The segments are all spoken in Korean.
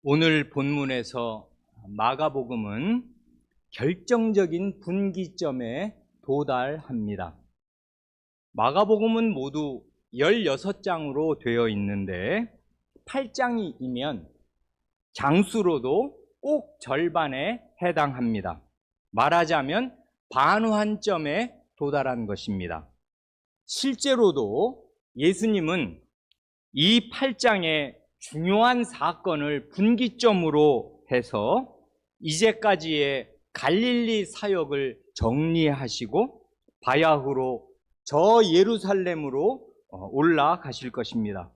오늘 본문에서 마가복음은 결정적인 분기점에 도달합니다. 마가복음은 모두 16장으로 되어 있는데 8장이면 장수로도 꼭 절반에 해당합니다. 말하자면 반환점에 도달한 것입니다. 실제로도 예수님은 이 8장의 중요한 사건을 분기점으로 해서 이제까지의 갈릴리 사역을 정리하시고 바야흐로 저 예루살렘으로 올라가실 것입니다.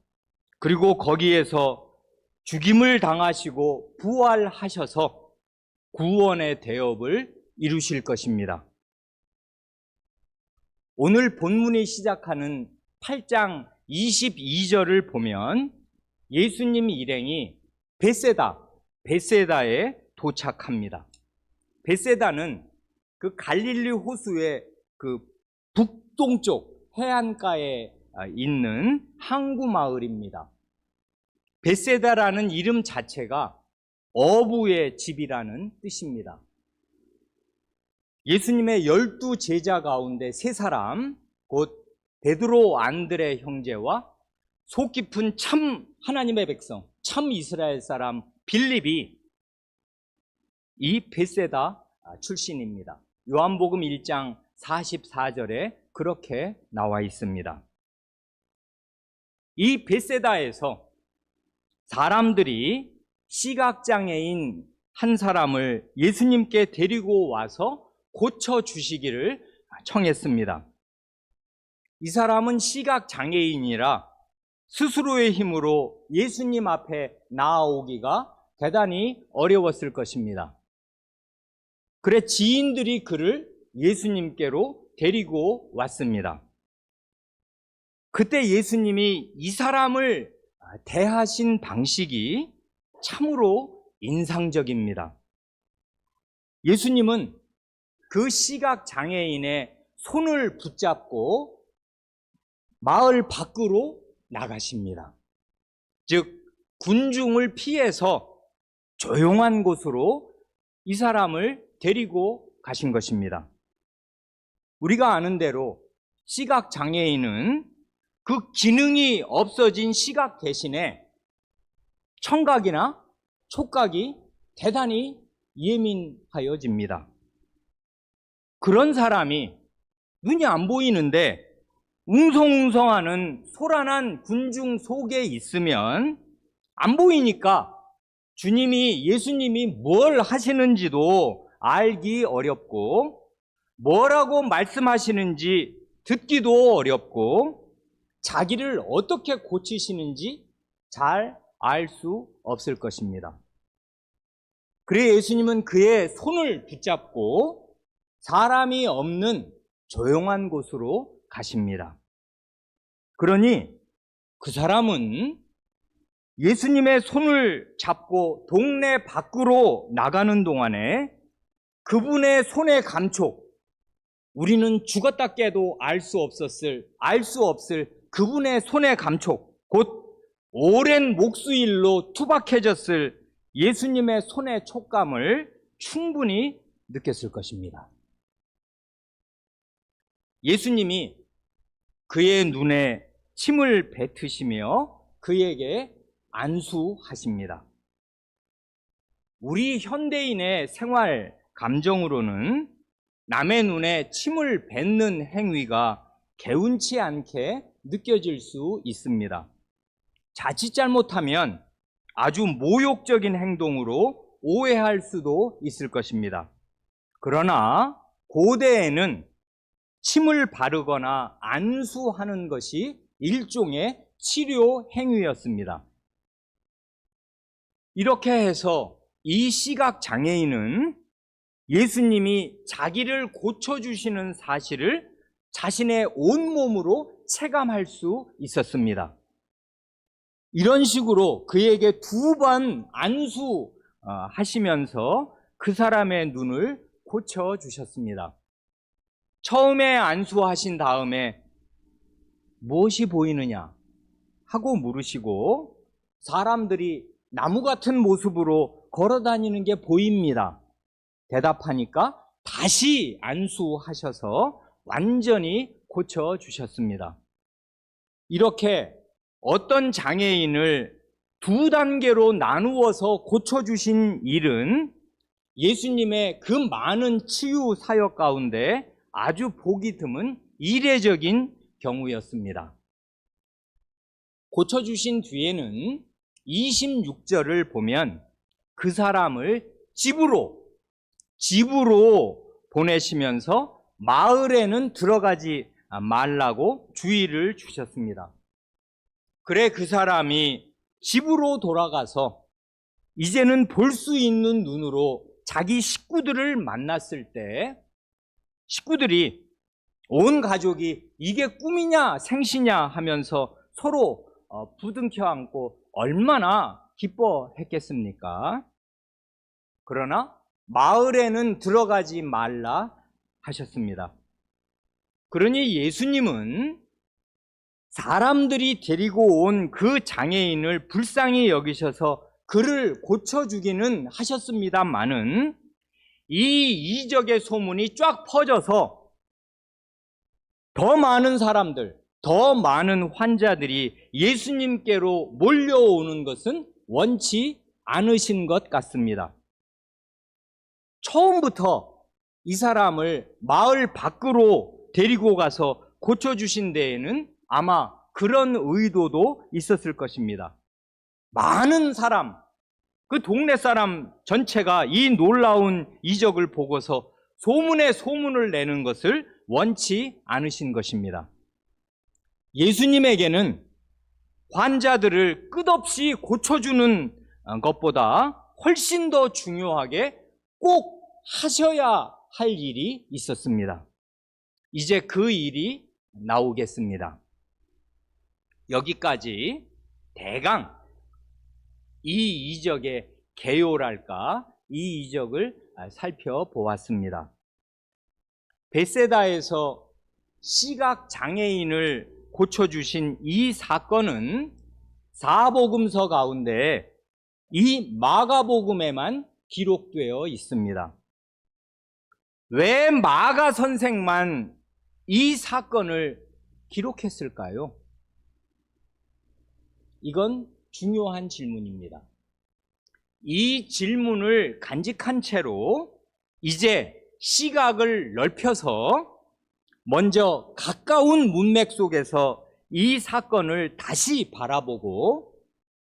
그리고 거기에서 죽임을 당하시고 부활하셔서 구원의 대업을 이루실 것입니다. 오늘 본문이 시작하는 8장 22절을 보면 예수님 일행이 베세다에 도착합니다. 베세다는 그 갈릴리 호수의 그 북동쪽 해안가에 있는 항구 마을입니다. 베세다라는 이름 자체가 어부의 집이라는 뜻입니다. 예수님의 12 제자 가운데 3사람, 곧 베드로 안드레 형제와 속 깊은 참 하나님의 백성, 참 이스라엘 사람 빌립이 이 베세다 출신입니다. 요한복음 1장 44절에 그렇게 나와 있습니다. 이 베세다에서 사람들이 시각장애인 한 사람을 예수님께 데리고 와서 고쳐주시기를 청했습니다. 이 사람은 시각장애인이라 스스로의 힘으로 예수님 앞에 나아오기가 대단히 어려웠을 것입니다. 그래 지인들이 그를 예수님께로 데리고 왔습니다. 그때 예수님이 이 사람을 대하신 방식이 참으로 인상적입니다. 예수님은 그 시각장애인의 손을 붙잡고 마을 밖으로 나가십니다. 즉 군중을 피해서 조용한 곳으로 이 사람을 데리고 가신 것입니다. 우리가 아는 대로 시각장애인은 그 기능이 없어진 시각 대신에 청각이나 촉각이 대단히 예민하여집니다. 그런 사람이 눈이 안 보이는데 웅성웅성하는 소란한 군중 속에 있으면 안 보이니까 예수님이 뭘 하시는지도 알기 어렵고 뭐라고 말씀하시는지 듣기도 어렵고 자기를 어떻게 고치시는지 잘 알 수 없을 것입니다. 그래 예수님은 그의 손을 붙잡고 사람이 없는 조용한 곳으로 가십니다. 그러니 그 사람은 예수님의 손을 잡고 동네 밖으로 나가는 동안에 그분의 손의 감촉, 우리는 죽었다 깨도 알 수 없을 그분의 손의 감촉, 곧 오랜 목수일로 투박해졌을 예수님의 손의 촉감을 충분히 느꼈을 것입니다. 예수님이 그의 눈에 침을 뱉으시며 그에게 안수하십니다. 우리 현대인의 생활 감정으로는 남의 눈에 침을 뱉는 행위가 개운치 않게 느껴질 수 있습니다. 자칫 잘못하면 아주 모욕적인 행동으로 오해할 수도 있을 것입니다. 그러나 고대에는 침을 바르거나 안수하는 것이 일종의 치료 행위였습니다. 이렇게 해서 이 시각 장애인은 예수님이 자기를 고쳐주시는 사실을 자신의 온몸으로 체감할 수 있었습니다. 이런 식으로 그에게 2번 안수하시면서 그 사람의 눈을 고쳐주셨습니다. 처음에 안수하신 다음에 무엇이 보이느냐 하고 물으시고 사람들이 나무 같은 모습으로 걸어 다니는 게 보입니다. 대답하니까 다시 안수하셔서 완전히 고쳐주셨습니다. 이렇게 어떤 장애인을 두 단계로 나누어서 고쳐주신 일은 예수님의 그 많은 치유 사역 가운데 아주 보기 드문 이례적인 경우였습니다. 고쳐주신 뒤에는 26절을 보면 그 사람을 집으로 보내시면서 마을에는 들어가지 말라고 주의를 주셨습니다. 그래 그 사람이 집으로 돌아가서 이제는 볼 수 있는 눈으로 자기 식구들을 만났을 때 식구들이 온 가족이 이게 꿈이냐 생시냐 하면서 서로 부둥켜 안고 얼마나 기뻐했겠습니까? 그러나 마을에는 들어가지 말라 하셨습니다. 그러니 예수님은 사람들이 데리고 온 그 장애인을 불쌍히 여기셔서 그를 고쳐주기는 하셨습니다마는 이 이적의 소문이 쫙 퍼져서 더 많은 사람들, 더 많은 환자들이 예수님께로 몰려오는 것은 원치 않으신 것 같습니다. 처음부터 이 사람을 마을 밖으로 데리고 가서 고쳐주신 데에는 아마 그런 의도도 있었을 것입니다. 많은 사람, 그 동네 사람 전체가 이 놀라운 이적을 보고서 소문에 소문을 내는 것을 원치 않으신 것입니다. 예수님에게는 환자들을 끝없이 고쳐주는 것보다 훨씬 더 중요하게 꼭 하셔야 할 일이 있었습니다. 이제 그 일이 나오겠습니다. 여기까지 대강 이 이적의 개요랄까 이 이적을 살펴보았습니다. 벳세다에서 시각 장애인을 고쳐주신 이 사건은 사복음서 가운데 이 마가복음에만 기록되어 있습니다. 왜 마가 선생만 이 사건을 기록했을까요? 이건 중요한 질문입니다. 이 질문을 간직한 채로 이제 시각을 넓혀서 먼저 가까운 문맥 속에서 이 사건을 다시 바라보고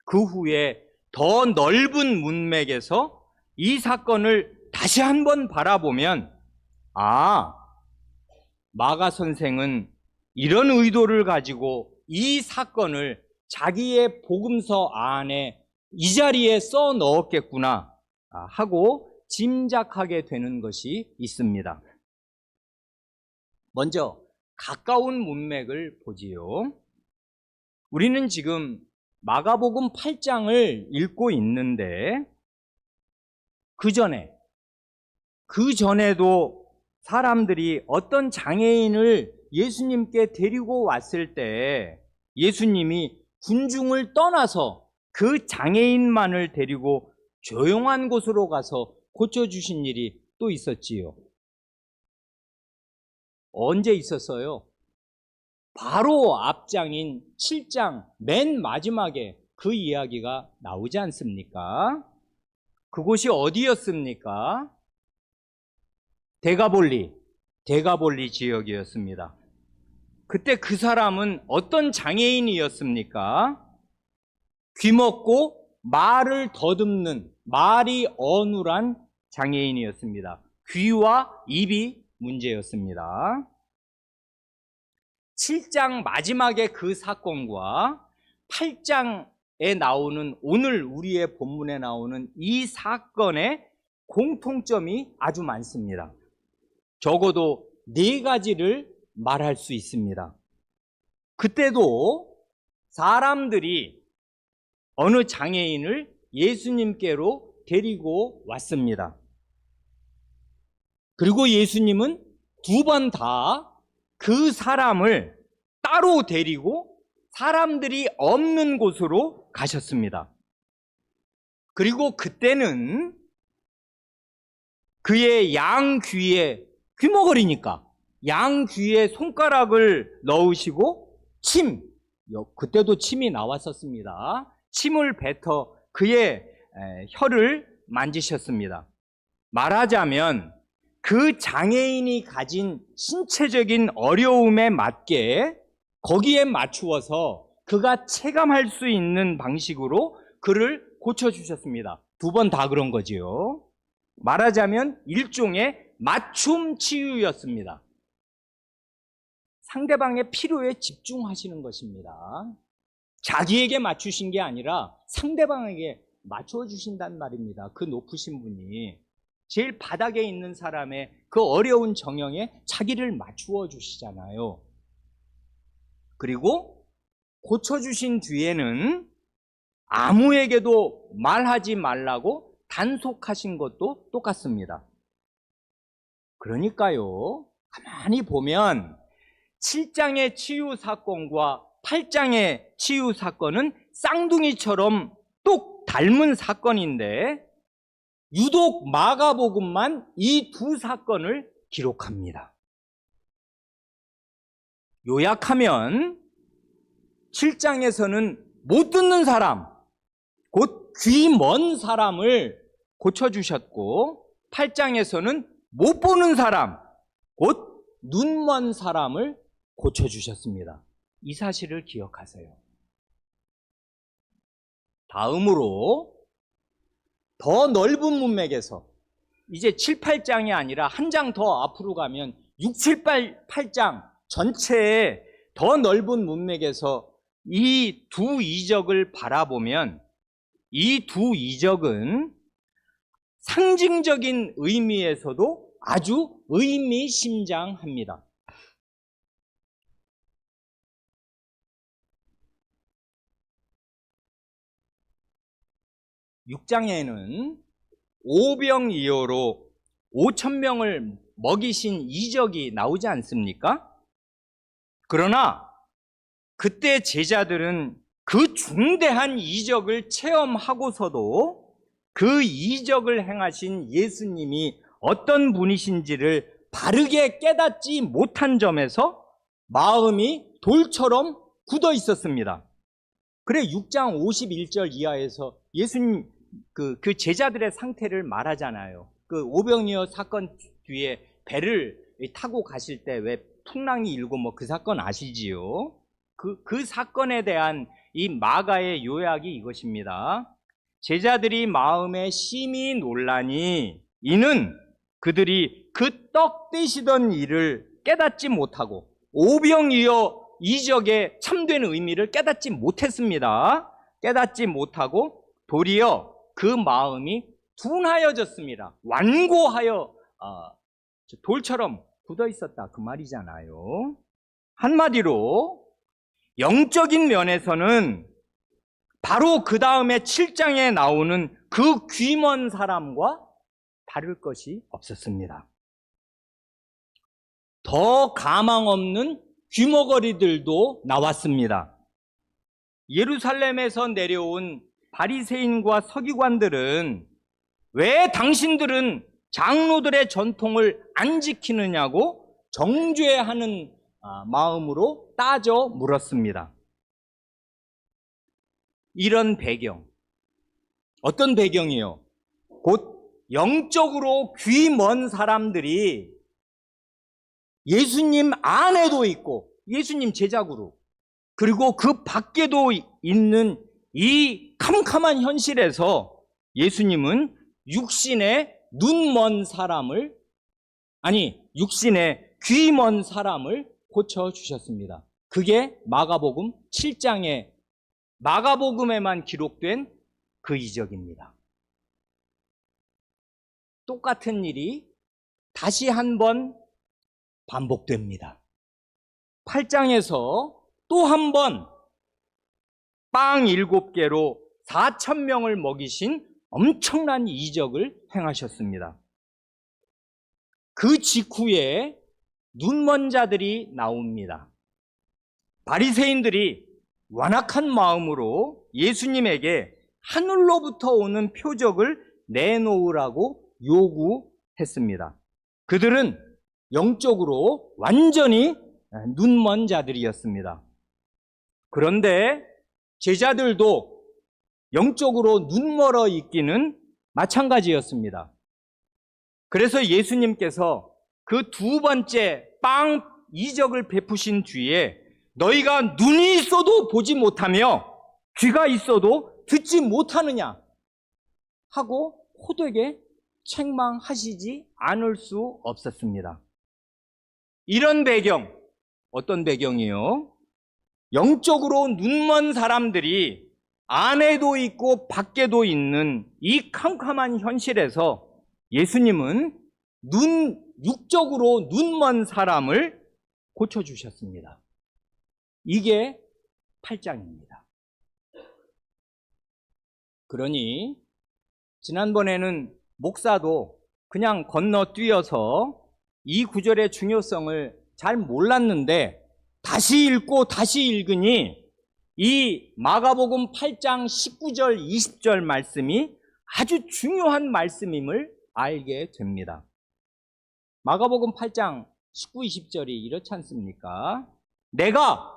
그 후에 더 넓은 문맥에서 이 사건을 다시 한번 바라보면 마가 선생은 이런 의도를 가지고 이 사건을 자기의 복음서 안에 이 자리에 써 넣었겠구나 하고 짐작하게 되는 것이 있습니다. 먼저 가까운 문맥을 보지요. 우리는 지금 마가복음 8장을 읽고 있는데 그 전에도 사람들이 어떤 장애인을 예수님께 데리고 왔을 때 예수님이 군중을 떠나서 그 장애인만을 데리고 조용한 곳으로 가서 고쳐주신 일이 또 있었지요. 언제 있었어요? 바로 앞장인 7장 맨 마지막에 그 이야기가 나오지 않습니까? 그곳이 어디였습니까? 데가볼리 지역이었습니다. 그때 그 사람은 어떤 장애인이었습니까? 귀먹고 말을 더듬는 말이 어눌한 장애인이었습니다. 귀와 입이 문제였습니다. 7장 마지막의 그 사건과 8장에 나오는 오늘 우리의 본문에 나오는 이 사건의 공통점이 아주 많습니다. 적어도 4가지를 말할 수 있습니다. 그때도 사람들이 어느 장애인을 예수님께로 데리고 왔습니다. 그리고 예수님은 2번 다 그 사람을 따로 데리고 사람들이 없는 곳으로 가셨습니다. 그리고 그때는 그의 양 귀에, 귀머거리니까 양 귀에 손가락을 넣으시고 그때도 침이 나왔었습니다. 침을 뱉어 그의 혀를 만지셨습니다. 말하자면 그 장애인이 가진 신체적인 어려움에 맞게 거기에 맞추어서 그가 체감할 수 있는 방식으로 그를 고쳐주셨습니다. 2번 다 그런 거지요. 말하자면 일종의 맞춤 치유였습니다. 상대방의 필요에 집중하시는 것입니다. 자기에게 맞추신 게 아니라 상대방에게 맞춰주신단 말입니다. 그 높으신 분이 제일 바닥에 있는 사람의 그 어려운 정형에 자기를 맞추어 주시잖아요. 그리고 고쳐주신 뒤에는 아무에게도 말하지 말라고 단속하신 것도 똑같습니다. 그러니까요, 가만히 보면 7장의 치유 사건과 8장의 치유 사건은 쌍둥이처럼 똑 닮은 사건인데 유독 마가복음만 이 2 사건을 기록합니다. 요약하면 7장에서는 못 듣는 사람, 곧 귀 먼 사람을 고쳐주셨고 8장에서는 못 보는 사람, 곧 눈 먼 사람을 고쳐주셨습니다. 이 사실을 기억하세요. 다음으로 더 넓은 문맥에서 이제 7, 8장이 아니라 한 장 더 앞으로 가면 6, 7, 8장 전체의 더 넓은 문맥에서 이 2 이적을 바라보면 이 2 이적은 상징적인 의미에서도 아주 의미심장합니다. 6장에는 오병이어로 5,000명을 먹이신 이적이 나오지 않습니까? 그러나 그때 제자들은 그 중대한 이적을 체험하고서도 그 이적을 행하신 예수님이 어떤 분이신지를 바르게 깨닫지 못한 점에서 마음이 돌처럼 굳어 있었습니다. 그래 6장 51절 이하에서 예수님 그 제자들의 상태를 말하잖아요. 그 오병이어 사건 뒤에 배를 타고 가실 때 왜 풍랑이 일고 뭐 그 사건 아시지요? 그 사건에 대한 이 마가의 요약이 이것입니다. 제자들이 마음에 심히 놀라니 이는 그들이 그 떡 떼시던 일을 깨닫지 못하고 오병이어 이적의 참된 의미를 깨닫지 못했습니다. 깨닫지 못하고 도리어 그 마음이 둔하여졌습니다. 완고하여 돌처럼 굳어 있었다 그 말이잖아요. 한마디로 영적인 면에서는 바로 그 다음에 7장에 나오는 그 귀먼 사람과 다를 것이 없었습니다. 더 가망 없는 귀머거리들도 나왔습니다. 예루살렘에서 내려온 바리새인과 서기관들은 왜 당신들은 장로들의 전통을 안 지키느냐고 정죄하는 마음으로 따져 물었습니다. 이런 배경, 어떤 배경이요? 곧 영적으로 귀 먼 사람들이 예수님 안에도 있고 예수님 제자구로 그리고 그 밖에도 있는 이 캄캄한 현실에서 예수님은 육신의 눈 먼 사람을 육신의 귀 먼 사람을 고쳐주셨습니다. 그게 마가복음 7장에 마가복음에만 기록된 그 이적입니다. 똑같은 일이 다시 한번 반복됩니다. 8장에서 또 한 번 빵 7개로 4,000명을 먹이신 엄청난 이적을 행하셨습니다. 그 직후에 눈먼 자들이 나옵니다. 바리새인들이 완악한 마음으로 예수님에게 하늘로부터 오는 표적을 내놓으라고 요구했습니다. 그들은 영적으로 완전히 눈먼 자들이었습니다. 그런데 제자들도 영적으로 눈멀어 있기는 마찬가지였습니다. 그래서 예수님께서 그 두 번째 빵 이적을 베푸신 뒤에 너희가 눈이 있어도 보지 못하며 귀가 있어도 듣지 못하느냐 하고 호되게 책망하시지 않을 수 없었습니다. 이런 배경, 어떤 배경이요? 영적으로 눈먼 사람들이 안에도 있고 밖에도 있는 이 캄캄한 현실에서 예수님은 육적으로 눈먼 사람을 고쳐주셨습니다. 이게 8장입니다. 그러니 지난번에는 목사도 그냥 건너뛰어서 이 구절의 중요성을 잘 몰랐는데 다시 읽고 다시 읽으니 이 마가복음 8장 19절 20절 말씀이 아주 중요한 말씀임을 알게 됩니다. 마가복음 8장 19, 20절이 이렇지 않습니까? 내가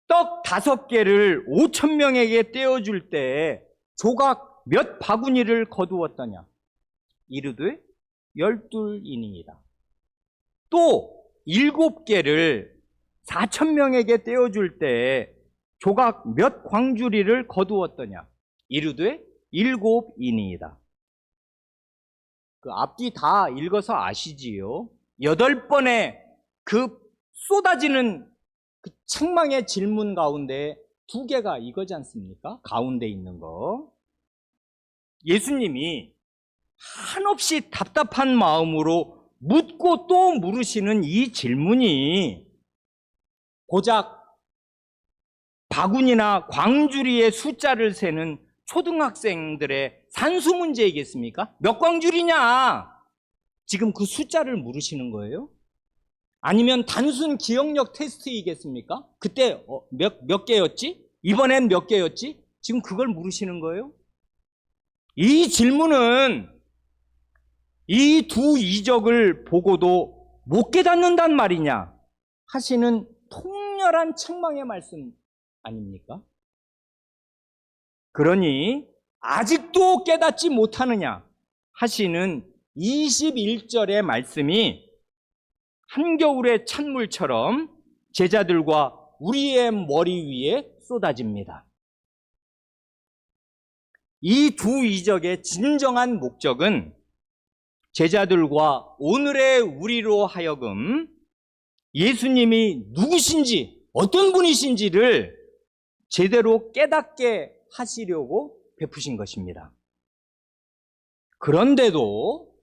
떡 5개를 5,000명에게 떼어줄 때에 조각 몇 바구니를 거두었더냐? 이르되 12이니이다. 또 7개를 4,000명에게 떼어줄 때에 조각 몇 광주리를 거두었더냐? 이르되 7이니이다. 그 앞뒤 다 읽어서 아시지요? 8번의 그 쏟아지는 그 책망의 질문 가운데 2개가 이거지 않습니까? 가운데 있는 거. 예수님이 한없이 답답한 마음으로 묻고 또 물으시는 이 질문이 고작 바구니나 광주리의 숫자를 세는 초등학생들의 산수 문제이겠습니까? 몇 광주리냐? 지금 그 숫자를 물으시는 거예요? 아니면 단순 기억력 테스트이겠습니까? 그때 몇 개였지? 이번엔 몇 개였지? 지금 그걸 물으시는 거예요? 이 질문은 이 두 이적을 보고도 못 깨닫는단 말이냐 하시는 통렬한 책망의 말씀 아닙니까? 그러니 아직도 깨닫지 못하느냐 하시는 21절의 말씀이 한겨울의 찬물처럼 제자들과 우리의 머리 위에 쏟아집니다. 이 두 이적의 진정한 목적은 제자들과 오늘의 우리로 하여금 예수님이 누구신지 어떤 분이신지를 제대로 깨닫게 하시려고 베푸신 것입니다. 그런데도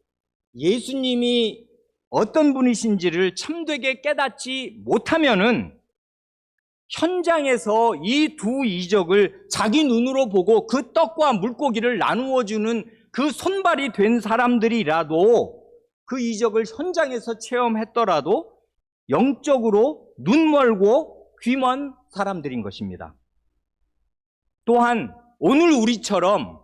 예수님이 어떤 분이신지를 참되게 깨닫지 못하면은 현장에서 이 두 이적을 자기 눈으로 보고 그 떡과 물고기를 나누어 주는 그 손발이 된 사람들이라도 그 이적을 현장에서 체험했더라도 영적으로 눈멀고 귀먼 사람들인 것입니다. 또한 오늘 우리처럼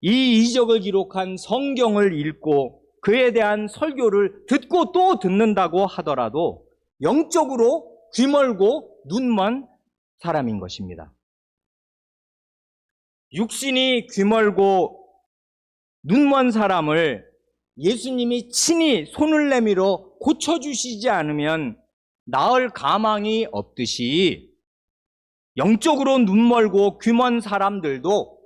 이 이적을 기록한 성경을 읽고 그에 대한 설교를 듣고 또 듣는다고 하더라도 영적으로 귀멀고 눈먼 사람인 것입니다. 육신이 귀멀고 눈먼 사람을 예수님이 친히 손을 내밀어 고쳐주시지 않으면 나을 가망이 없듯이 영적으로 눈멀고 귀먼 사람들도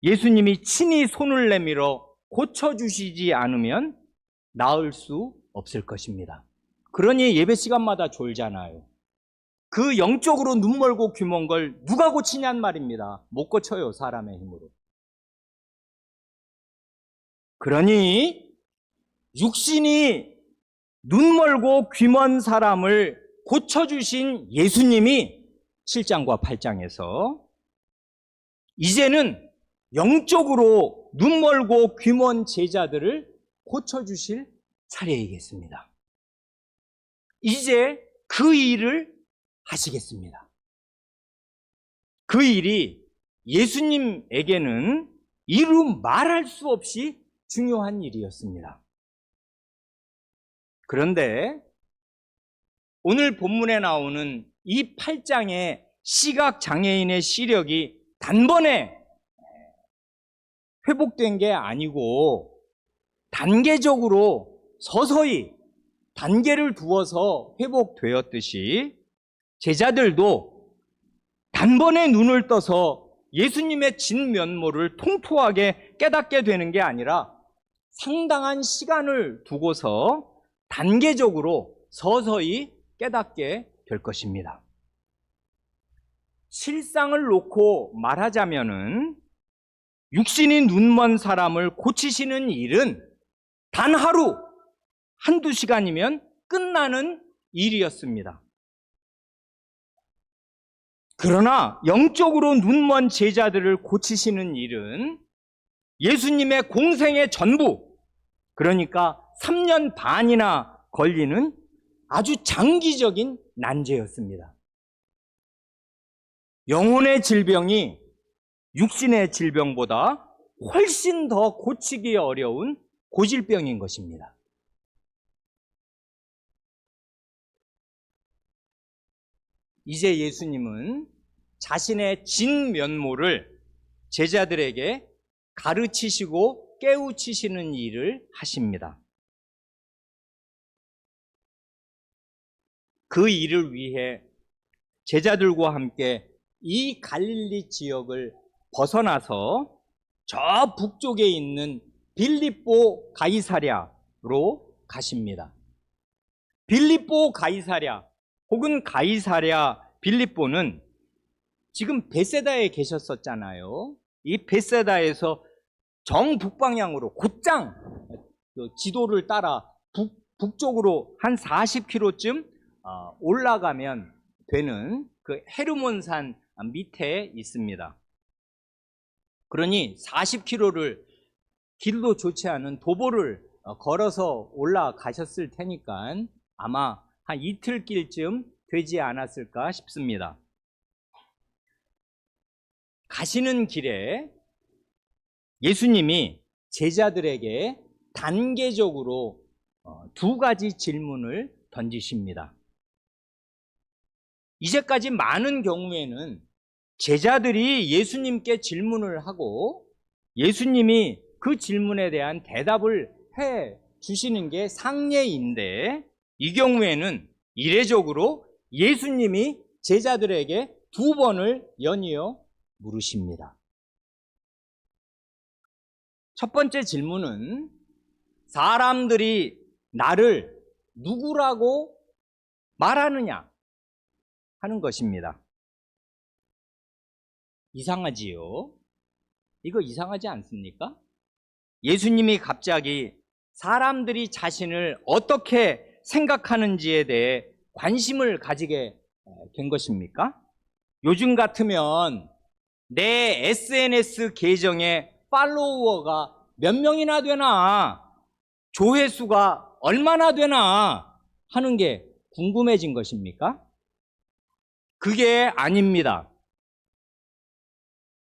예수님이 친히 손을 내밀어 고쳐주시지 않으면 나을 수 없을 것입니다. 그러니 예배 시간마다 졸잖아요. 그 영적으로 눈멀고 귀먼 걸 누가 고치냔 말입니다. 못 고쳐요, 사람의 힘으로. 그러니 육신이 눈멀고 귀먼 사람을 고쳐주신 예수님이 7장과 8장에서 이제는 영적으로 눈멀고 귀먼 제자들을 고쳐주실 차례이겠습니다. 이제 그 일을 하시겠습니다. 그 일이 예수님에게는 이루 말할 수 없이 중요한 일이었습니다. 그런데 오늘 본문에 나오는 이 8장의 시각장애인의 시력이 단번에 회복된 게 아니고 단계적으로 서서히 단계를 두어서 회복되었듯이 제자들도 단번에 눈을 떠서 예수님의 진면모를 통통하게 깨닫게 되는 게 아니라 상당한 시간을 두고서 단계적으로 서서히 깨닫게 될 것입니다. 실상을 놓고 말하자면은 육신이 눈먼 사람을 고치시는 일은 단 하루, 한두 시간이면 끝나는 일이었습니다. 그러나 영적으로 눈먼 제자들을 고치시는 일은 예수님의 공생의 전부, 그러니까 3년 반이나 걸리는 아주 장기적인 난제였습니다. 영혼의 질병이 육신의 질병보다 훨씬 더 고치기 어려운 고질병인 것입니다. 이제 예수님은 자신의 진면모를 제자들에게 가르치시고 깨우치시는 일을 하십니다. 그 일을 위해 제자들과 함께 이 갈릴리 지역을 벗어나서 저 북쪽에 있는 빌립보 가이사랴로 가십니다. 빌립보 가이사랴 혹은 가이사랴 빌립보는 지금 벳세다에 계셨었잖아요. 이 벳세다에서 정북방향으로 곧장 지도를 따라 북쪽으로 한 40km쯤 올라가면 되는 그 헤르몬산 밑에 있습니다. 그러니 40km를 길도 좋지 않은 도보를 걸어서 올라가셨을 테니까 아마 한 이틀길쯤 되지 않았을까 싶습니다. 가시는 길에 예수님이 제자들에게 단계적으로 두 가지 질문을 던지십니다. 이제까지 많은 경우에는 제자들이 예수님께 질문을 하고 예수님이 그 질문에 대한 대답을 해 주시는 게 상례인데, 이 경우에는 이례적으로 예수님이 제자들에게 두 번을 연이어 물으십니다. 첫 번째 질문은 사람들이 나를 누구라고 말하느냐 하는 것입니다. 이상하지요? 이거 이상하지 않습니까? 예수님이 갑자기 사람들이 자신을 어떻게 생각하는지에 대해 관심을 가지게 된 것입니까? 요즘 같으면 내 SNS 계정에 팔로워가 몇 명이나 되나, 조회수가 얼마나 되나 하는 게 궁금해진 것입니까? 그게 아닙니다.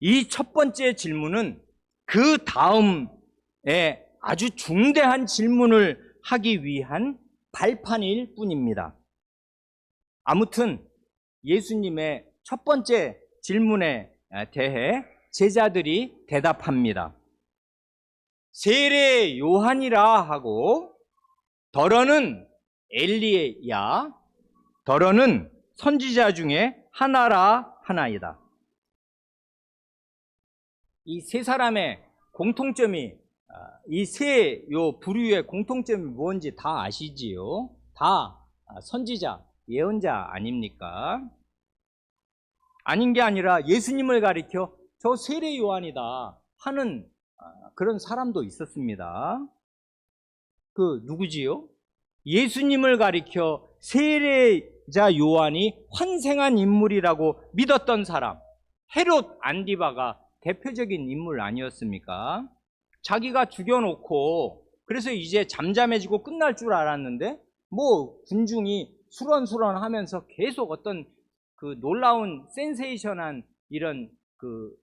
이 첫 번째 질문은 그 다음에 아주 중대한 질문을 하기 위한 발판일 뿐입니다. 아무튼 예수님의 첫 번째 질문에 대해 제자들이 대답합니다. 세례 요한이라 하고 더러는 엘리야, 더러는 선지자 중에 하나라 하나이다. 이 세 사람의 공통점이, 이 세 부류의 공통점이 뭔지 다 아시지요? 다 선지자, 예언자 아닙니까? 아닌 게 아니라 예수님을 가리켜 저 세례 요한이다 하는 그런 사람도 있었습니다. 그 누구지요? 예수님을 가리켜 세례자 요한이 환생한 인물이라고 믿었던 사람, 헤롯 안디바가 대표적인 인물 아니었습니까? 자기가 죽여놓고 그래서 이제 잠잠해지고 끝날 줄 알았는데 뭐 군중이 수런수런하면서 계속 어떤 그 놀라운 센세이션한 이런 그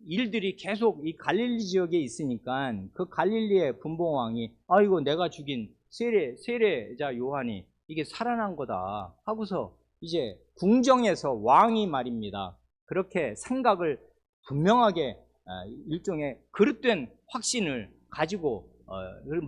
일들이 계속 이 갈릴리 지역에 있으니까 그 갈릴리의 분봉왕이 아이고 내가 죽인 세례자 요한이 이게 살아난 거다 하고서 이제 궁정에서 왕이 말입니다. 그렇게 생각을 분명하게 일종의 그릇된 확신을 가지고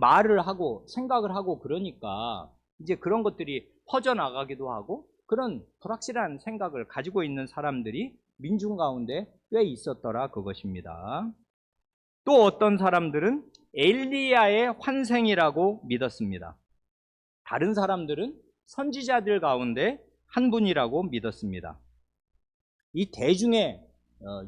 말을 하고 생각을 하고 그러니까 이제 그런 것들이 퍼져나가기도 하고 그런 불확실한 생각을 가지고 있는 사람들이 민중 가운데 꽤 있었더라 그것입니다. 또 어떤 사람들은 엘리야의 환생이라고 믿었습니다. 다른 사람들은 선지자들 가운데 한 분이라고 믿었습니다. 이 대중의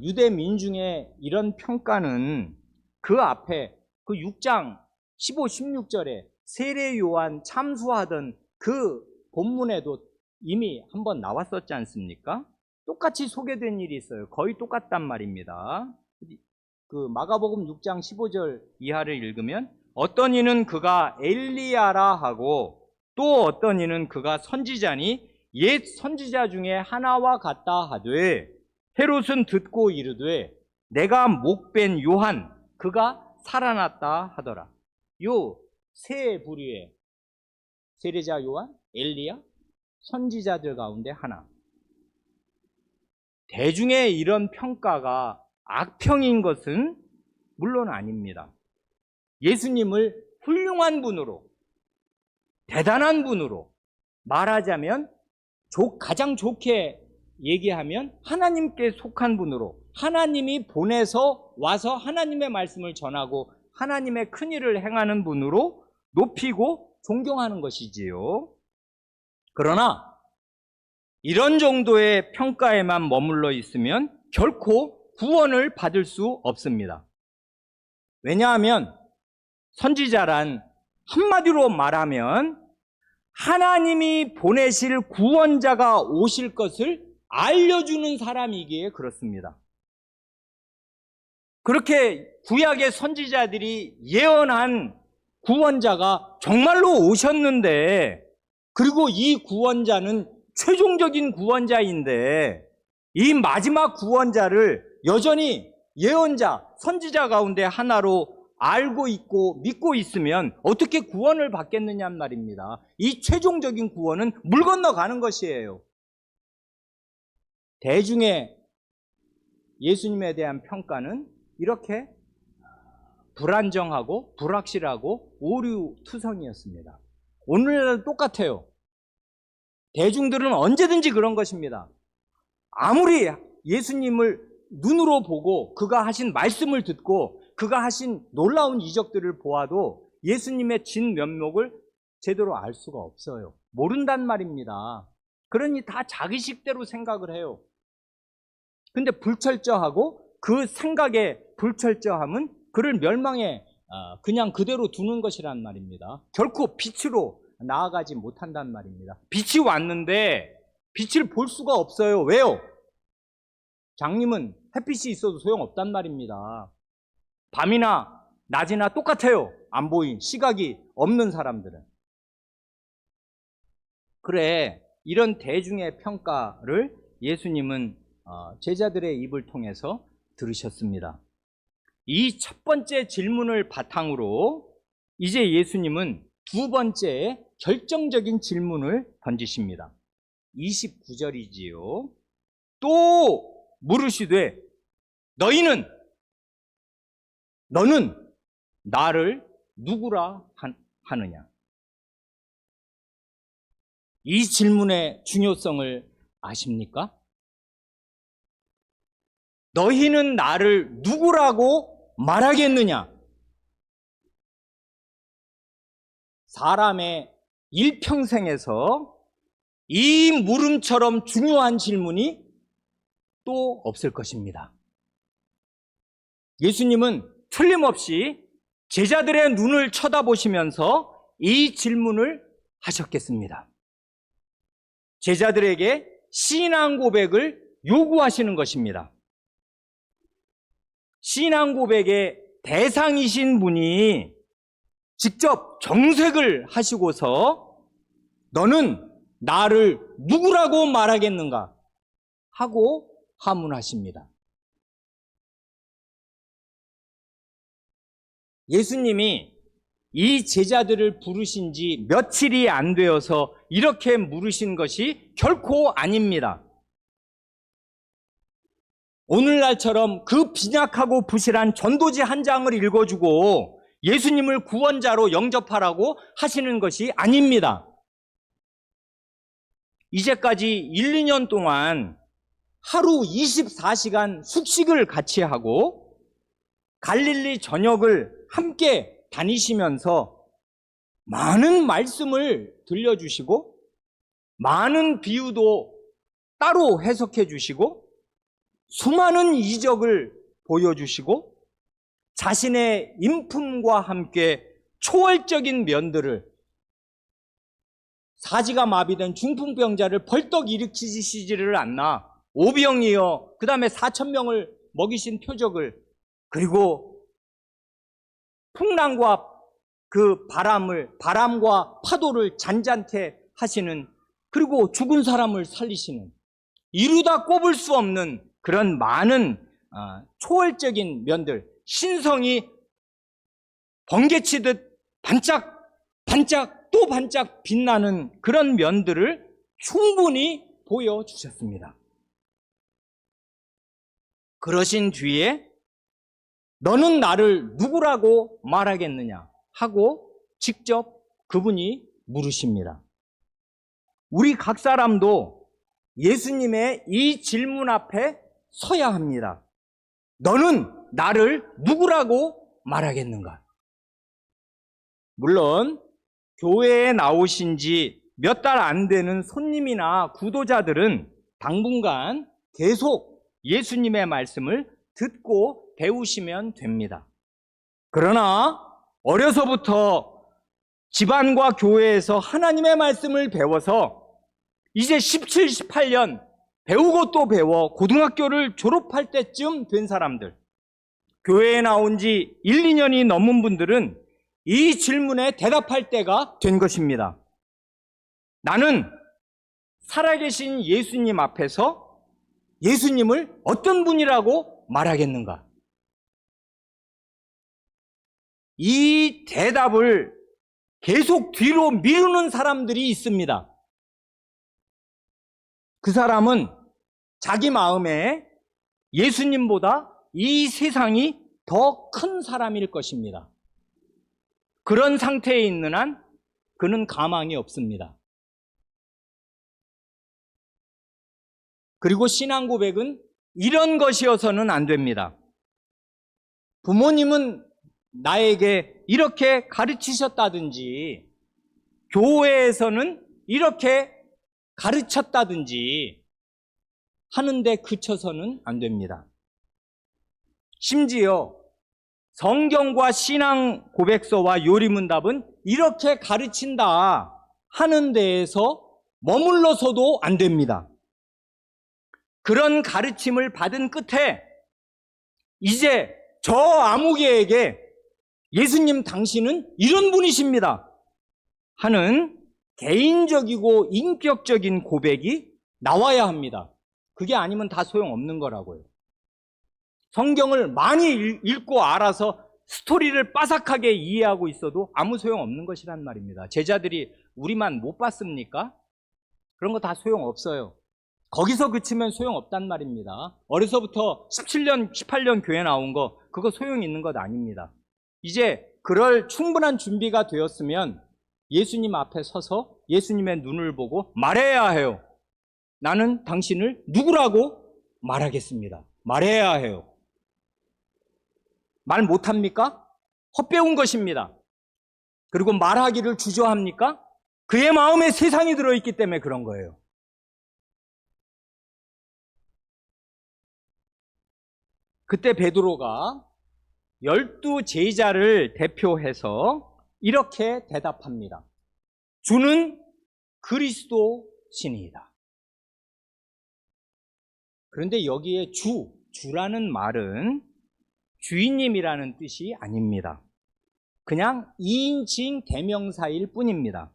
유대 민중의 이런 평가는 그 앞에 그 6장 15, 16절에 세례 요한 참수하던 그 본문에도 이미 한번 나왔었지 않습니까? 똑같이 소개된 일이 있어요. 거의 똑같단 말입니다. 그 마가복음 6장 15절 이하를 읽으면 어떤 이는 그가 엘리야라 하고 또 어떤 이는 그가 선지자니 옛 선지자 중에 하나와 같다 하되 헤롯은 듣고 이르되 내가 목벤 요한 그가 살아났다 하더라. 요 세 부류의 세례자 요한, 엘리야, 선지자들 가운데 하나. 대중의 이런 평가가 악평인 것은 물론 아닙니다. 예수님을 훌륭한 분으로, 대단한 분으로 말하자면 가장 좋게 얘기하면 하나님께 속한 분으로 하나님이 보내서 와서 하나님의 말씀을 전하고 하나님의 큰 일을 행하는 분으로 높이고 존경하는 것이지요. 그러나 이런 정도의 평가에만 머물러 있으면 결코 구원을 받을 수 없습니다. 왜냐하면 선지자란 한마디로 말하면 하나님이 보내실 구원자가 오실 것을 알려주는 사람이기에 그렇습니다. 그렇게 구약의 선지자들이 예언한 구원자가 정말로 오셨는데, 그리고 이 구원자는 최종적인 구원자인데 이 마지막 구원자를 여전히 예언자, 선지자 가운데 하나로 알고 있고 믿고 있으면 어떻게 구원을 받겠느냐는 말입니다. 이 최종적인 구원은 물 건너가는 것이에요. 대중의 예수님에 대한 평가는 이렇게 불안정하고 불확실하고 오류투성이었습니다. 오늘날도 똑같아요. 대중들은 언제든지 그런 것입니다. 아무리 예수님을 눈으로 보고 그가 하신 말씀을 듣고 그가 하신 놀라운 이적들을 보아도 예수님의 진면목을 제대로 알 수가 없어요. 모른단 말입니다. 그러니 다 자기식대로 생각을 해요. 근데 불철저하고 그 생각의 불철저함은 그를 멸망에 그냥 그대로 두는 것이란 말입니다. 결코 빛으로 나아가지 못한단 말입니다. 빛이 왔는데 빛을 볼 수가 없어요. 왜요? 장님은 햇빛이 있어도 소용없단 말입니다. 밤이나 낮이나 똑같아요. 안 보인 시각이 없는 사람들은. 그래, 이런 대중의 평가를 예수님은 제자들의 입을 통해서 들으셨습니다. 이 첫 번째 질문을 바탕으로 이제 예수님은 두 번째 결정적인 질문을 던지십니다. 29절이지요. 또 물으시되 너는 나를 누구라 하느냐? 이 질문의 중요성을 아십니까? 너희는 나를 누구라고 말하겠느냐? 사람의 일평생에서 이 물음처럼 중요한 질문이 또 없을 것입니다. 예수님은 틀림없이 제자들의 눈을 쳐다보시면서 이 질문을 하셨겠습니다. 제자들에게 신앙 고백을 요구하시는 것입니다. 신앙 고백의 대상이신 분이 직접 정색을 하시고서 너는 나를 누구라고 말하겠는가 하고 하문하십니다. 예수님이 이 제자들을 부르신 지 며칠이 안 되어서 이렇게 물으신 것이 결코 아닙니다. 오늘날처럼 그 빈약하고 부실한 전도지 한 장을 읽어주고 예수님을 구원자로 영접하라고 하시는 것이 아닙니다. 이제까지 1, 2년 동안 하루 24시간 숙식을 같이 하고 갈릴리 전역을 함께 다니시면서 많은 말씀을 들려주시고 많은 비유도 따로 해석해 주시고 수많은 이적을 보여주시고 자신의 인품과 함께 초월적인 면들을 사지가 마비된 중풍병자를 벌떡 일으키시지를 않나 오병이어 그 다음에 4,000명을 먹이신 표적을 그리고 풍랑과 그 바람과 파도를 잔잔케 하시는 그리고 죽은 사람을 살리시는 이루다 꼽을 수 없는 그런 많은 초월적인 면들 신성이 번개치듯 반짝 또 반짝 빛나는 그런 면들을 충분히 보여주셨습니다. 그러신 뒤에 너는 나를 누구라고 말하겠느냐 하고 직접 그분이 물으십니다. 우리 각 사람도 예수님의 이 질문 앞에 서야 합니다. 너는 나를 누구라고 말하겠는가? 물론 교회에 나오신 지 몇 달 안 되는 손님이나 구도자들은 당분간 계속 예수님의 말씀을 듣고 배우시면 됩니다. 그러나 어려서부터 집안과 교회에서 하나님의 말씀을 배워서 이제 17, 18년 배우고 또 배워 고등학교를 졸업할 때쯤 된 사람들, 교회에 나온 지 1, 2년이 넘은 분들은 이 질문에 대답할 때가 된 것입니다. 나는 살아계신 예수님 앞에서 예수님을 어떤 분이라고 말하겠는가? 이 대답을 계속 뒤로 미루는 사람들이 있습니다. 그 사람은 자기 마음에 예수님보다 이 세상이 더 큰 사람일 것입니다. 그런 상태에 있는 한 그는 가망이 없습니다. 그리고 신앙 고백은 이런 것이어서는 안 됩니다. 부모님은 나에게 이렇게 가르치셨다든지 교회에서는 이렇게 가르쳤다든지 하는데 그쳐서는 안 됩니다. 심지어 성경과 신앙 고백서와 요리문답은 이렇게 가르친다 하는 데에서 머물러서도 안 됩니다. 그런 가르침을 받은 끝에 이제 저 아무개에게 예수님 당신은 이런 분이십니다 하는 개인적이고 인격적인 고백이 나와야 합니다. 그게 아니면 다 소용없는 거라고요. 성경을 많이 읽고 알아서 스토리를 빠삭하게 이해하고 있어도 아무 소용없는 것이란 말입니다. 제자들이 우리만 못 봤습니까? 그런 거 다 소용없어요. 거기서 그치면 소용없단 말입니다. 어려서부터 17년, 18년 교회 나온 거 그거 소용 있는 것 아닙니다. 이제 그럴 충분한 준비가 되었으면 예수님 앞에 서서 예수님의 눈을 보고 말해야 해요. 나는 당신을 누구라고 말하겠습니다. 말해야 해요. 말 못합니까? 헛배운 것입니다. 그리고 말하기를 주저합니까? 그의 마음에 세상이 들어있기 때문에 그런 거예요. 그때 베드로가 12 제자를 대표해서 이렇게 대답합니다. 주는 그리스도시니이다. 그런데 여기에 주라는 말은 주인님이라는 뜻이 아닙니다. 그냥 2인칭 대명사일 뿐입니다.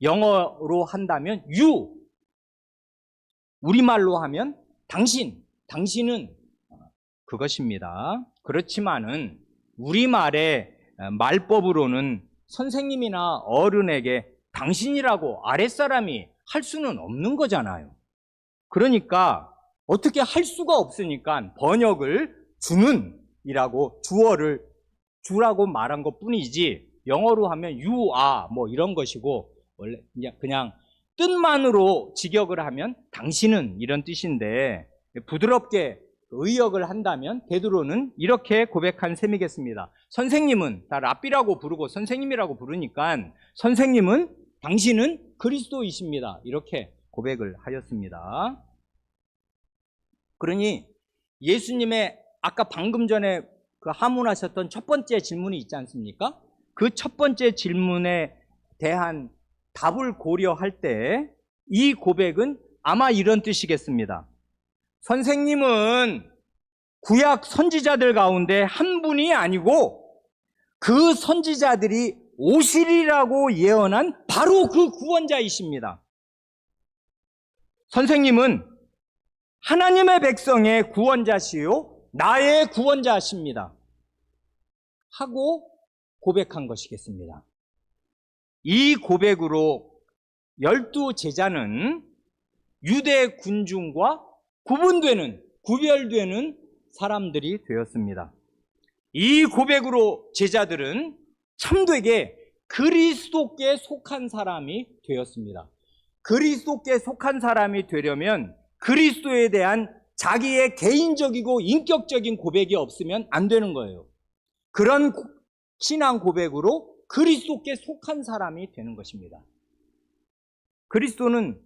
영어로 한다면 you, 우리말로 하면 당신, 당신은 그것입니다. 그렇지만은 우리말의 말법으로는 선생님이나 어른에게 당신이라고 아랫사람이 할 수는 없는 거잖아요. 그러니까 어떻게 할 수가 없으니까 번역을 주는 이라고 주어를 주라고 말한 것 뿐이지, 영어로 하면 you are 뭐 이런 것이고, 원래 그냥 뜻만으로 직역을 하면 당신은 이런 뜻인데, 부드럽게 의역을 한다면 베드로는 이렇게 고백한 셈이겠습니다. 선생님은 다 랍비라고 부르고 선생님이라고 부르니까 선생님은 당신은 그리스도이십니다. 이렇게 고백을 하였습니다. 그러니 예수님의 아까 방금 전에 그 하문하셨던 첫 번째 질문이 있지 않습니까? 그 첫 번째 질문에 대한 답을 고려할 때 이 고백은 아마 이런 뜻이겠습니다. 선생님은 구약 선지자들 가운데 한 분이 아니고 그 선지자들이 오시리라고 예언한 바로 그 구원자이십니다. 선생님은 하나님의 백성의 구원자시요 나의 구원자십니다. 하고 고백한 것이겠습니다. 이 고백으로 12 제자는 유대 군중과 구별되는 사람들이 되었습니다. 이 고백으로 제자들은 참되게 그리스도께 속한 사람이 되었습니다. 그리스도께 속한 사람이 되려면 그리스도에 대한 자기의 개인적이고 인격적인 고백이 없으면 안 되는 거예요. 그런 신앙 고백으로 그리스도께 속한 사람이 되는 것입니다. 그리스도는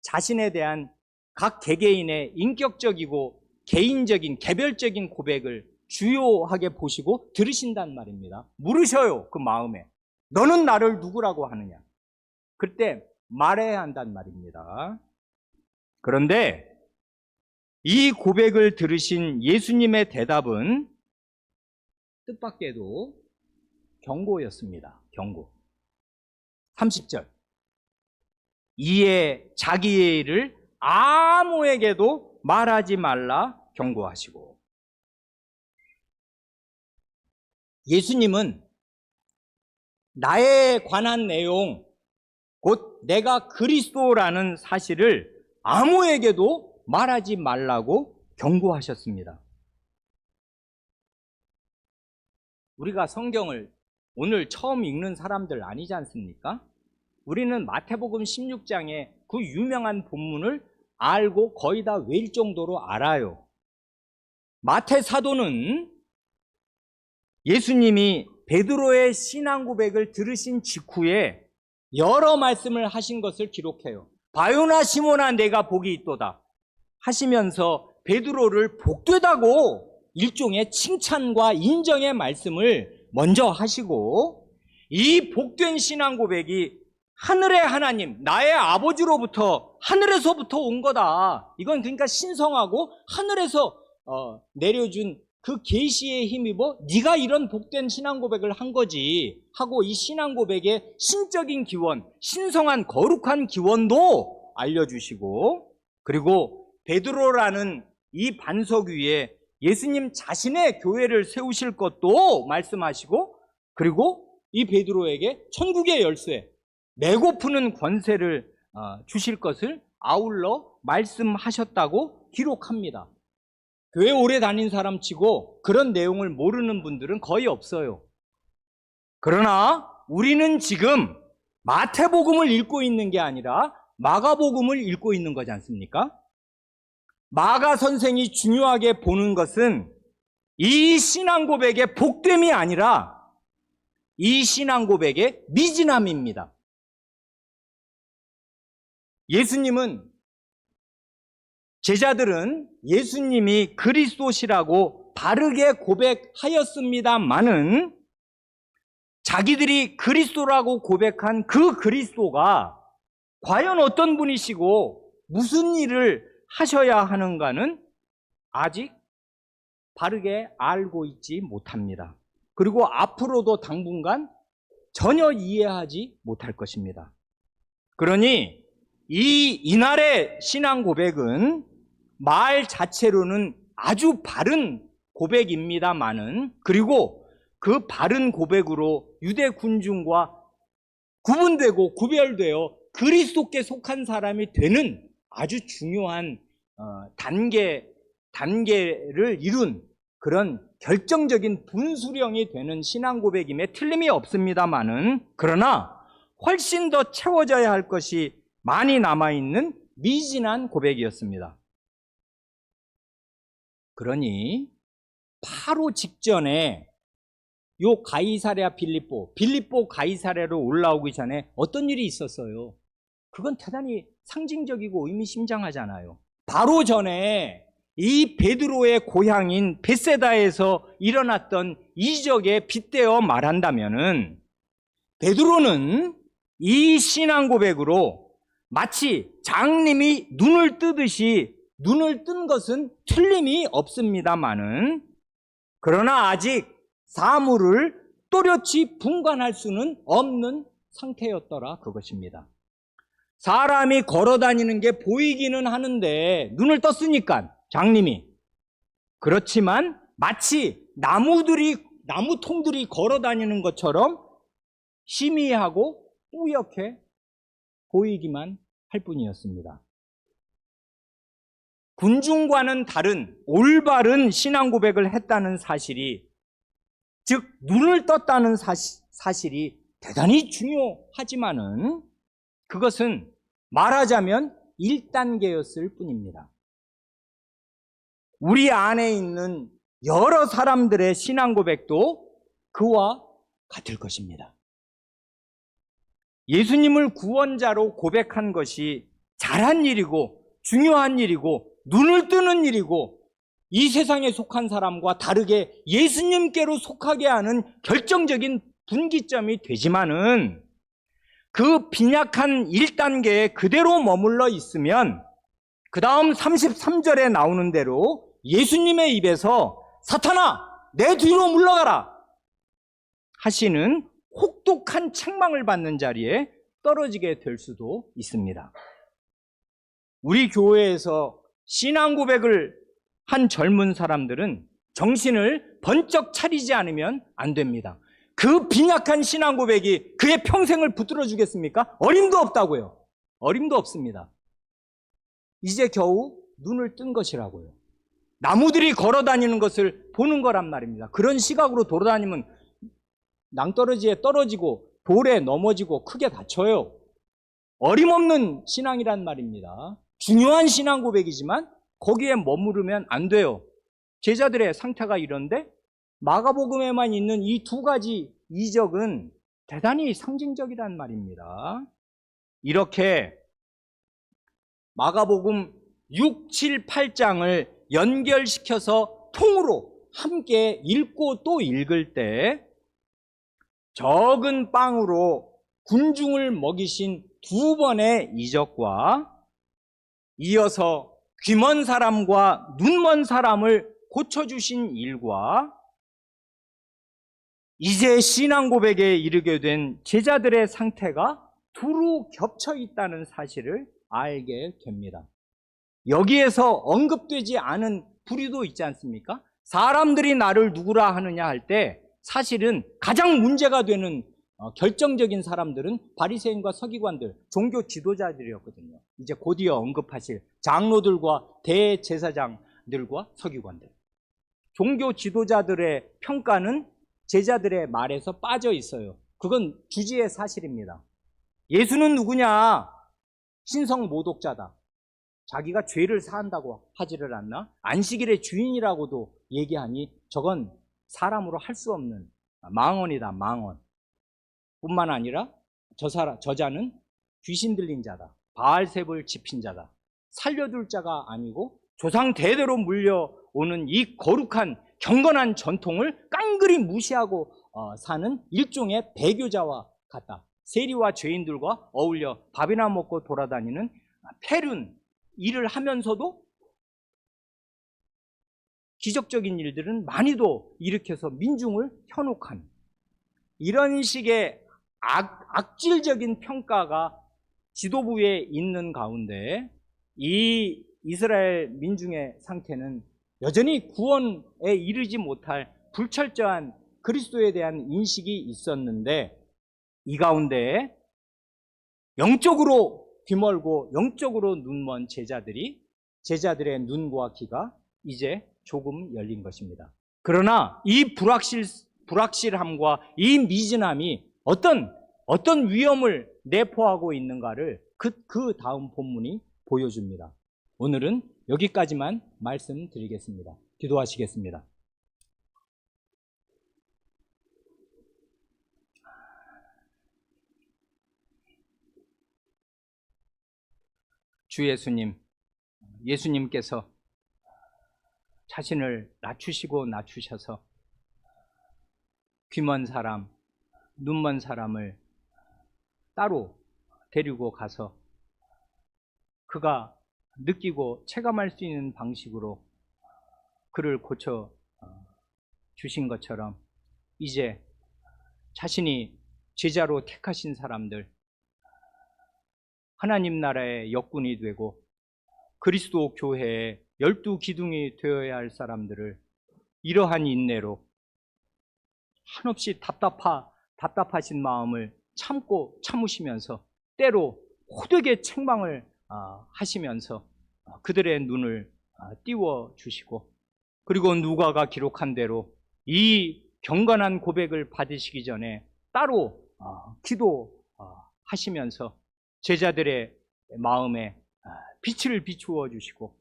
자신에 대한 각 개개인의 인격적이고 개인적인 개별적인 고백을 주요하게 보시고 들으신단 말입니다. 물으셔요. 그 마음에 너는 나를 누구라고 하느냐. 그때 말해야 한단 말입니다. 그런데 이 고백을 들으신 예수님의 대답은 뜻밖에도 경고였습니다. 경고. 30절. 이에 자기의 일을 아무에게도 말하지 말라 경고하시고. 예수님은 나에 관한 내용, 곧 내가 그리스도라는 사실을 아무에게도 말하지 말라고 경고하셨습니다. 우리가 성경을 오늘 처음 읽는 사람들 아니지 않습니까? 우리는 마태복음 16장의 그 유명한 본문을 알고 거의 다 외울 정도로 알아요. 마태 사도는 예수님이 베드로의 신앙 고백을 들으신 직후에 여러 말씀을 하신 것을 기록해요. 바요나 시몬아 내가 복이 있도다 하시면서 베드로를 복되다고 일종의 칭찬과 인정의 말씀을 먼저 하시고, 이 복된 신앙 고백이 하늘의 하나님, 나의 아버지로부터 하늘에서부터 온 거다. 이건 그러니까 신성하고 하늘에서 내려준 그 계시에 힘입어 네가 이런 복된 신앙 고백을 한 거지 하고, 이 신앙 고백의 신적인 기원, 신성한 거룩한 기원도 알려주시고, 그리고 베드로라는 이 반석 위에 예수님 자신의 교회를 세우실 것도 말씀하시고, 그리고 이 베드로에게 천국의 열쇠, 메고 푸는 권세를 주실 것을 아울러 말씀하셨다고 기록합니다. 교회 오래 다닌 사람 치고 그런 내용을 모르는 분들은 거의 없어요. 그러나 우리는 지금 마태복음을 읽고 있는 게 아니라 마가복음을 읽고 있는 거지 않습니까? 마가 선생이 중요하게 보는 것은 이 신앙 고백의 복됨이 아니라 이 신앙 고백의 미진함입니다. 제자들은 예수님이 그리스도시라고 바르게 고백하였습니다마는 자기들이 그리스도라고 고백한 그 그리스도가 과연 어떤 분이시고 무슨 일을 하셔야 하는가는 아직 바르게 알고 있지 못합니다. 그리고 앞으로도 당분간 전혀 이해하지 못할 것입니다. 그러니 이날의 신앙 고백은 말 자체로는 아주 바른 고백입니다마는, 그리고 그 바른 고백으로 유대 군중과 구분되고 구별되어 그리스도께 속한 사람이 되는 아주 중요한 단계를 이룬 그런 결정적인 분수령이 되는 신앙 고백임에 틀림이 없습니다마는, 그러나 훨씬 더 채워져야 할 것이 많이 남아있는 미진한 고백이었습니다. 그러니 바로 직전에 요 가이사랴 빌립보 가이사랴로 올라오기 전에 어떤 일이 있었어요? 그건 대단히 상징적이고 의미심장하잖아요. 바로 전에 이 베드로의 고향인 벳세다에서 일어났던 이적에 빗대어 말한다면은, 베드로는 이 신앙 고백으로 마치 장님이 눈을 뜨듯이 눈을 뜬 것은 틀림이 없습니다마는, 그러나 아직 사물을 또렷이 분간할 수는 없는 상태였더라, 그것입니다. 사람이 걸어다니는 게 보이기는 하는데 눈을 떴으니까 장님이, 그렇지만 마치 나무통들이 걸어다니는 것처럼 희미하고 뿌옇게 보이기만 할 뿐이었습니다. 군중과는 다른 올바른 신앙 고백을 했다는 사실이, 즉 눈을 떴다는 사실이 대단히 중요하지만은 그것은 말하자면 1단계였을 뿐입니다. 우리 안에 있는 여러 사람들의 신앙 고백도 그와 같을 것입니다. 예수님을 구원자로 고백한 것이 잘한 일이고 중요한 일이고 눈을 뜨는 일이고, 이 세상에 속한 사람과 다르게 예수님께로 속하게 하는 결정적인 분기점이 되지만은, 그 빈약한 1단계에 그대로 머물러 있으면 그 다음 33절에 나오는 대로 예수님의 입에서 사탄아 내 뒤로 물러가라 하시는 혹독한 책망을 받는 자리에 떨어지게 될 수도 있습니다. 우리 교회에서 신앙 고백을 한 젊은 사람들은 정신을 번쩍 차리지 않으면 안 됩니다. 그 빈약한 신앙 고백이 그의 평생을 붙들어 주겠습니까? 어림도 없다고요. 어림도 없습니다. 이제 겨우 눈을 뜬 것이라고요. 나무들이 걸어 다니는 것을 보는 거란 말입니다. 그런 시각으로 돌아다니면 낭떠러지에 떨어지고 돌에 넘어지고 크게 다쳐요. 어림없는 신앙이란 말입니다. 중요한 신앙 고백이지만 거기에 머무르면 안 돼요. 제자들의 상태가 이런데 마가복음에만 있는 이 두 가지 이적은 대단히 상징적이란 말입니다. 이렇게 마가복음 6, 7, 8장을 연결시켜서 통으로 함께 읽고 또 읽을 때 적은 빵으로 군중을 먹이신 두 번의 이적과 이어서 귀먼 사람과 눈먼 사람을 고쳐주신 일과 이제 신앙 고백에 이르게 된 제자들의 상태가 두루 겹쳐 있다는 사실을 알게 됩니다. 여기에서 언급되지 않은 부류도 있지 않습니까? 사람들이 나를 누구라 하느냐 할 때 사실은 가장 문제가 되는 결정적인 사람들은 바리새인과 서기관들, 종교 지도자들이었거든요. 이제 곧이어 언급하실 장로들과 대제사장들과 서기관들. 종교 지도자들의 평가는 제자들의 말에서 빠져 있어요. 그건 주지의 사실입니다. 예수는 누구냐? 신성 모독자다. 자기가 죄를 사한다고 하지를 않나? 안식일의 주인이라고도 얘기하니 저건 사람으로 할 수 없는 망언이다, 망언. 뿐만 아니라 저자는 귀신 들린 자다. 바알세불 지핀 자다. 살려둘 자가 아니고 조상 대대로 물려오는 이 거룩한 경건한 전통을 깡그리 무시하고 사는 일종의 배교자와 같다. 세리와 죄인들과 어울려 밥이나 먹고 돌아다니는 폐륜 일을 하면서도 기적적인 일들은 많이도 일으켜서 민중을 현혹한 이런 식의 악질적인 평가가 지도부에 있는 가운데 이 이스라엘 민중의 상태는 여전히 구원에 이르지 못할 불철저한 그리스도에 대한 인식이 있었는데, 이 가운데 영적으로 귀멀고 영적으로 눈먼 제자들의 눈과 귀가 이제 조금 열린 것입니다. 그러나 이 불확실함과 이 미진함이 어떤 위험을 내포하고 있는가를 그 다음 본문이 보여줍니다. 오늘은 여기까지만 말씀드리겠습니다. 기도하시겠습니다. 주 예수님께서 자신을 낮추셔서 귀먼 사람, 눈먼 사람을 따로 데리고 가서 그가 느끼고 체감할 수 있는 방식으로 그를 고쳐 주신 것처럼, 이제 자신이 제자로 택하신 사람들, 하나님 나라의 역군이 되고 그리스도 교회의 12기둥이 되어야 할 사람들을 이러한 인내로 한없이 답답하신 마음을 참으시면서 때로 호되게 책망을 하시면서 그들의 눈을 띄워주시고, 그리고 누가가 기록한 대로 이 경건한 고백을 받으시기 전에 따로 기도하시면서 제자들의 마음에 빛을 비추어 주시고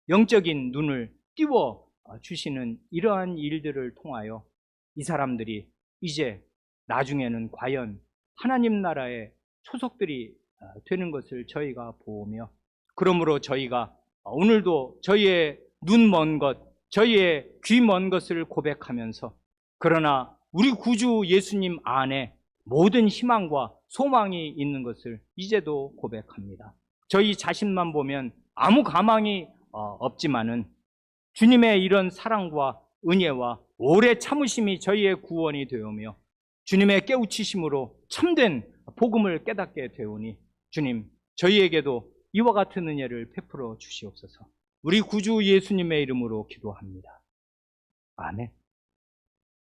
영적인 눈을 띄워 주시는 이러한 일들을 통하여 이 사람들이 이제 나중에는 과연 하나님 나라의 소속들이 되는 것을 저희가 보며, 그러므로 저희가 오늘도 저희의 눈 먼 것, 저희의 귀 먼 것을 고백하면서, 그러나 우리 구주 예수님 안에 모든 희망과 소망이 있는 것을 이제도 고백합니다. 저희 자신만 보면 아무 가망이 없지만은 주님의 이런 사랑과 은혜와 오래 참으심이 저희의 구원이 되오며 주님의 깨우치심으로 참된 복음을 깨닫게 되오니, 주님, 저희에게도 이와 같은 은혜를 베풀어 주시옵소서. 우리 구주 예수님의 이름으로 기도합니다. 아멘.